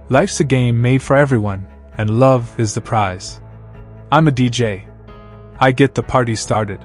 Life's a game made for everyone, and love is the prize. I'm a DJ. I get the party started.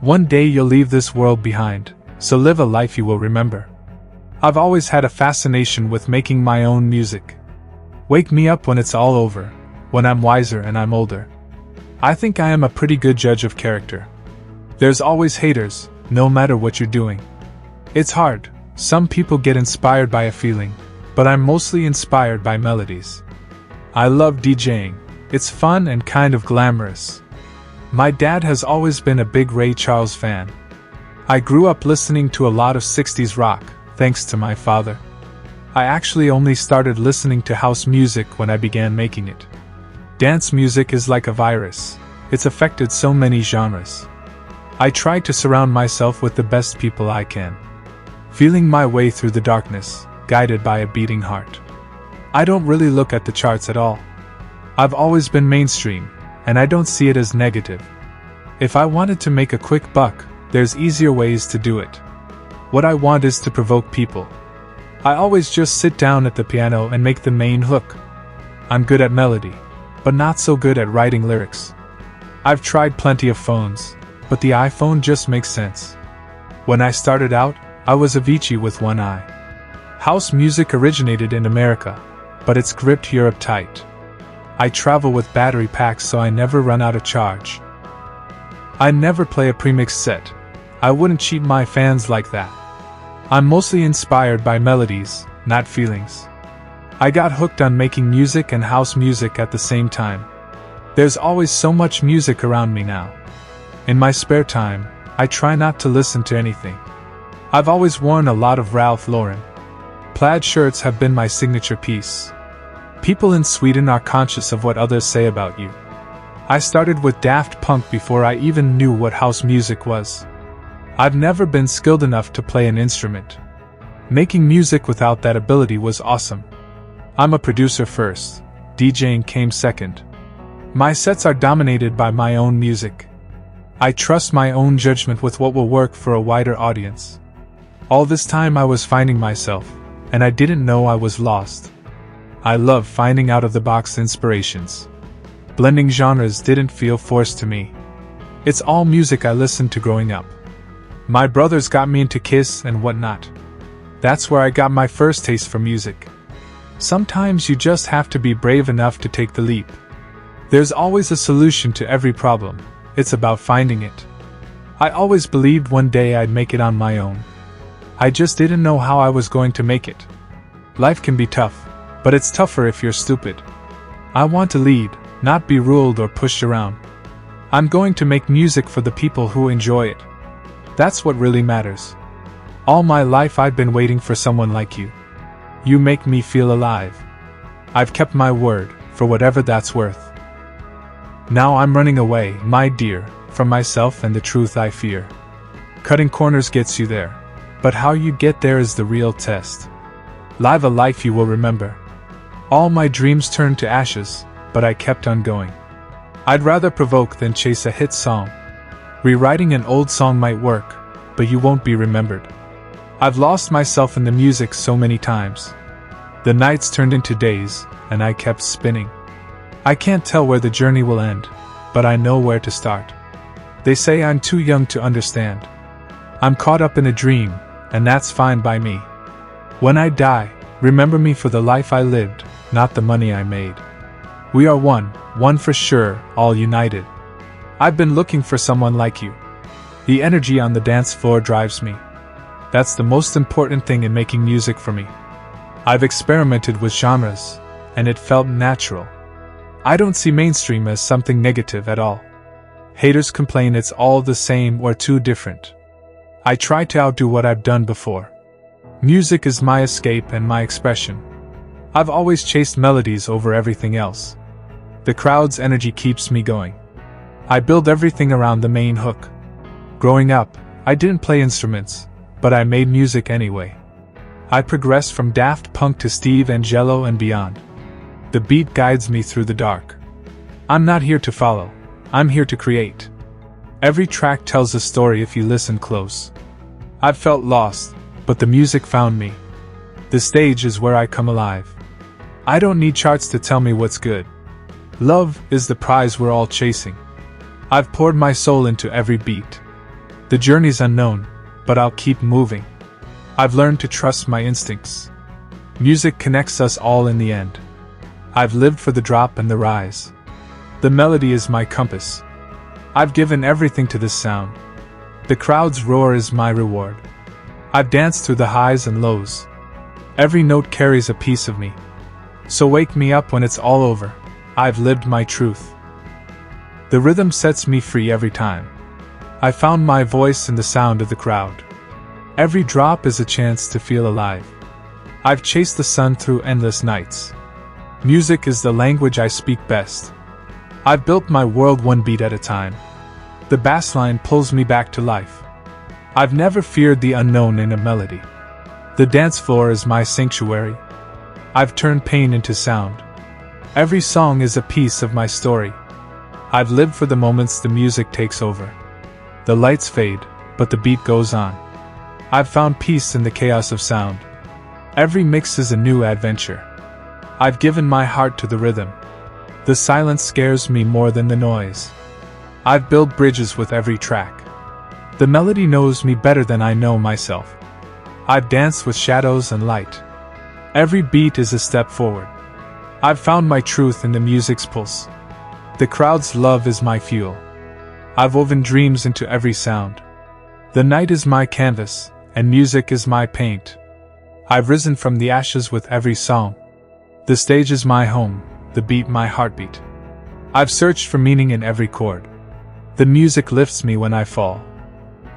One day you'll leave this world behind, so live a life you will remember. I've always had a fascination with making my own music. Wake me up when it's all over, when I'm wiser and I'm older. I think I am a pretty good judge of character. There's always haters, no matter what you're doing. It's hard, some people get inspired by a feeling, but I'm mostly inspired by melodies. I love DJing, it's fun and kind of glamorous. My dad has always been a big Ray Charles fan. I grew up listening to a lot of 60s rock, thanks to my father. I actually only started listening to house music when I began making it. Dance music is like a virus. It's affected so many genres. I try to surround myself with the best people I can. Feeling my way through the darkness, guided by a beating heart. I don't really look at the charts at all. I've always been mainstream, and I don't see it as negative. If I wanted to make a quick buck, there's easier ways to do it. What I want is to provoke people. I always just sit down at the piano and make the main hook. I'm good at melody, but not so good at writing lyrics. I've tried plenty of phones, but the iPhone just makes sense. When I started out, I was Avicii with one eye. House music originated in America, but it's gripped Europe tight. I travel with battery packs so I never run out of charge. I never play a premixed set. I wouldn't cheat my fans like that. I'm mostly inspired by melodies, not feelings. I got hooked on making music and house music at the same time. There's always so much music around me now. In my spare time, I try not to listen to anything. I've always worn a lot of Ralph Lauren. Plaid shirts have been my signature piece. People in Sweden are conscious of what others say about you. I started with Daft Punk before I even knew what house music was. I've never been skilled enough to play an instrument. Making music without that ability was awesome. I'm a producer first, DJing came second. My sets are dominated by my own music. I trust my own judgment with what will work for a wider audience. All this time I was finding myself, and I didn't know I was lost. I love finding out-of-the-box inspirations. Blending genres didn't feel forced to me. It's all music I listened to growing up. My brothers got me into Kiss and whatnot. That's where I got my first taste for music. Sometimes you just have to be brave enough to take the leap. There's always a solution to every problem. It's about finding it. I always believed one day I'd make it on my own. I just didn't know how I was going to make it. Life can be tough, but it's tougher if you're stupid. I want to lead, not be ruled or pushed around. I'm going to make music for the people who enjoy it. That's what really matters. All my life I've been waiting for someone like you. You make me feel alive. I've kept my word, for whatever that's worth. Now I'm running away, my dear, from myself and the truth I fear. Cutting corners gets you there, but how you get there is the real test. Live a life you will remember. All my dreams turned to ashes, but I kept on going. I'd rather provoke than chase a hit song. Rewriting an old song might work, but you won't be remembered. I've lost myself in the music so many times. The nights turned into days, and I kept spinning. I can't tell where the journey will end, but I know where to start. They say I'm too young to understand. I'm caught up in a dream, and that's fine by me. When I die, remember me for the life I lived, not the money I made. We are one for sure, all united. I've been looking for someone like you. The energy on the dance floor drives me. That's the most important thing in making music for me. I've experimented with genres, and it felt natural. I don't see mainstream as something negative at all. Haters complain it's all the same or too different. I try to outdo what I've done before. Music is my escape and my expression. I've always chased melodies over everything else. The crowd's energy keeps me going. I build everything around the main hook. Growing up, I didn't play instruments, but I made music anyway. I progressed from Daft Punk to Steve Angelo and beyond. The beat guides me through the dark. I'm not here to follow, I'm here to create. Every track tells a story if you listen close. I've felt lost, but the music found me. The stage is where I come alive. I don't need charts to tell me what's good. Love is the prize we're all chasing. I've poured my soul into every beat. The journey's unknown, but I'll keep moving. I've learned to trust my instincts. Music connects us all in the end. I've lived for the drop and the rise. The melody is my compass. I've given everything to this sound. The crowd's roar is my reward. I've danced through the highs and lows. Every note carries a piece of me. So wake me up when it's all over. I've lived my truth. The rhythm sets me free every time. I found my voice in the sound of the crowd. Every drop is a chance to feel alive. I've chased the sun through endless nights. Music is the language I speak best. I've built my world one beat at a time. The bass line pulls me back to life. I've never feared the unknown in a melody. The dance floor is my sanctuary. I've turned pain into sound. Every song is a piece of my story. I've lived for the moments the music takes over. The lights fade, but the beat goes on. I've found peace in the chaos of sound. Every mix is a new adventure. I've given my heart to the rhythm. The silence scares me more than the noise. I've built bridges with every track. The melody knows me better than I know myself. I've danced with shadows and light. Every beat is a step forward. I've found my truth in the music's pulse. The crowd's love is my fuel. I've woven dreams into every sound. The night is my canvas, and music is my paint. I've risen from the ashes with every song. The stage is my home, the beat my heartbeat. I've searched for meaning in every chord. The music lifts me when I fall.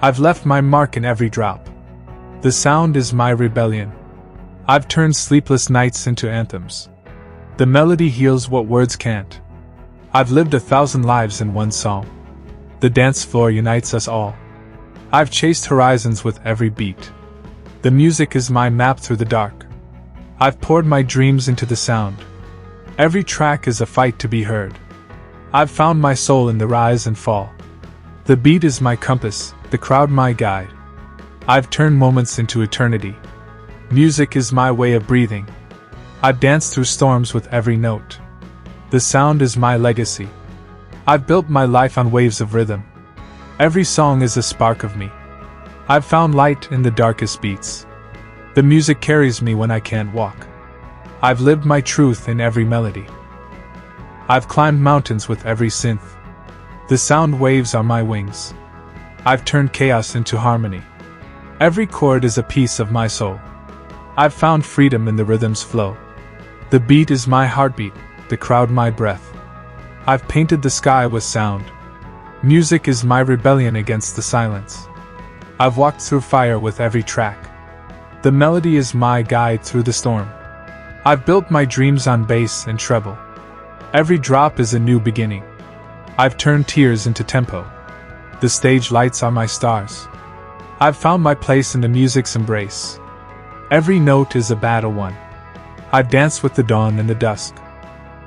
I've left my mark in every drop. The sound is my rebellion. I've turned sleepless nights into anthems. The melody heals what words can't. I've lived 1,000 lives in one song. The dance floor unites us all. I've chased horizons with every beat. The music is my map through the dark. I've poured my dreams into the sound. Every track is a fight to be heard. I've found my soul in the rise and fall. The beat is my compass, the crowd my guide. I've turned moments into eternity. Music is my way of breathing. I've danced through storms with every note. The sound is my legacy. I've built my life on waves of rhythm. Every song is a spark of me. I've found light in the darkest beats. The music carries me when I can't walk. I've lived my truth in every melody. I've climbed mountains with every synth. The sound waves are my wings. I've turned chaos into harmony. Every chord is a piece of my soul. I've found freedom in the rhythm's flow. The beat is my heartbeat, the crowd my breath. I've painted the sky with sound. Music is my rebellion against the silence. I've walked through fire with every track. The melody is my guide through the storm. I've built my dreams on bass and treble. Every drop is a new beginning. I've turned tears into tempo. The stage lights are my stars. I've found my place in the music's embrace. Every note is a battle won. I've danced with the dawn and the dusk.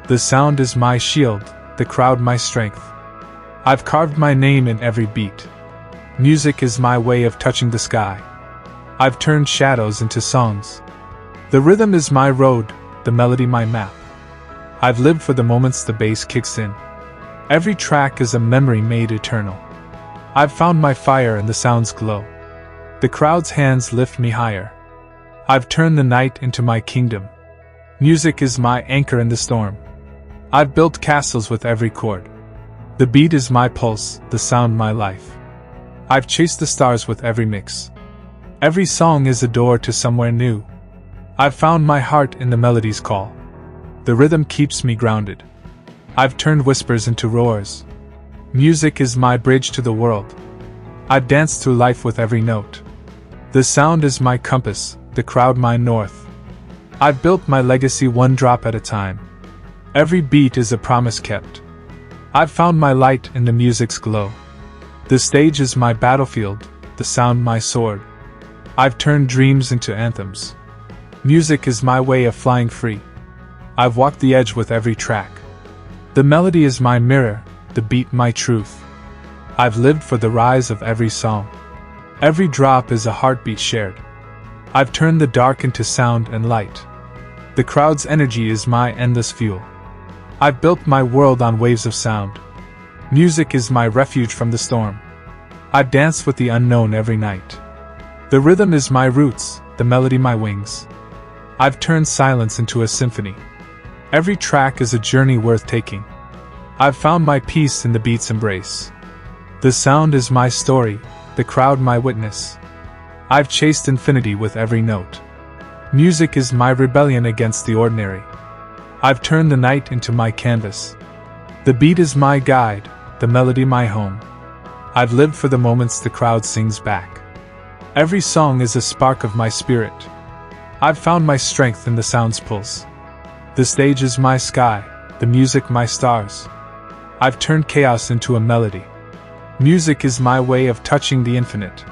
The sound is my shield, the crowd my strength. I've carved my name in every beat. Music is my way of touching the sky. I've turned shadows into songs. The rhythm is my road, the melody my map. I've lived for the moments the bass kicks in. Every track is a memory made eternal. I've found my fire and the sound's glow. The crowd's hands lift me higher. I've turned the night into my kingdom. Music is my anchor in the storm. I've built castles with every chord. The beat is my pulse, the sound my life. I've chased the stars with every mix. Every song is a door to somewhere new. I've found my heart in the melody's call. The rhythm keeps me grounded. I've turned whispers into roars. Music is my bridge to the world. I've danced through life with every note. The sound is my compass, the crowd my north. I've built my legacy one drop at a time. Every beat is a promise kept. I've found my light in the music's glow. The stage is my battlefield, the sound my sword. I've turned dreams into anthems. Music is my way of flying free. I've walked the edge with every track. The melody is my mirror, the beat my truth. I've lived for the rise of every song. Every drop is a heartbeat shared. I've turned the dark into sound and light. The crowd's energy is my endless fuel. I've built my world on waves of sound. Music is my refuge from the storm. I've danced with the unknown every night. The rhythm is my roots, the melody my wings. I've turned silence into a symphony. Every track is a journey worth taking. I've found my peace in the beat's embrace. The sound is my story, the crowd my witness. I've chased infinity with every note. Music is my rebellion against the ordinary. I've turned the night into my canvas. The beat is my guide, the melody my home. I've lived for the moments the crowd sings back. Every song is a spark of my spirit. I've found my strength in the sound's pulse. The stage is my sky, the music my stars. I've turned chaos into a melody. Music is my way of touching the infinite.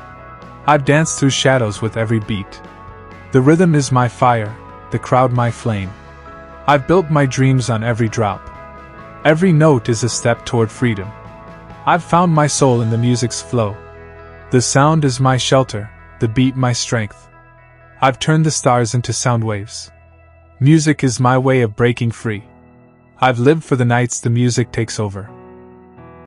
I've danced through shadows with every beat. The rhythm is my fire, the crowd my flame. I've built my dreams on every drop. Every note is a step toward freedom. I've found my soul in the music's flow. The sound is my shelter, the beat my strength. I've turned the stars into sound waves. Music is my way of breaking free. I've lived for the nights the music takes over.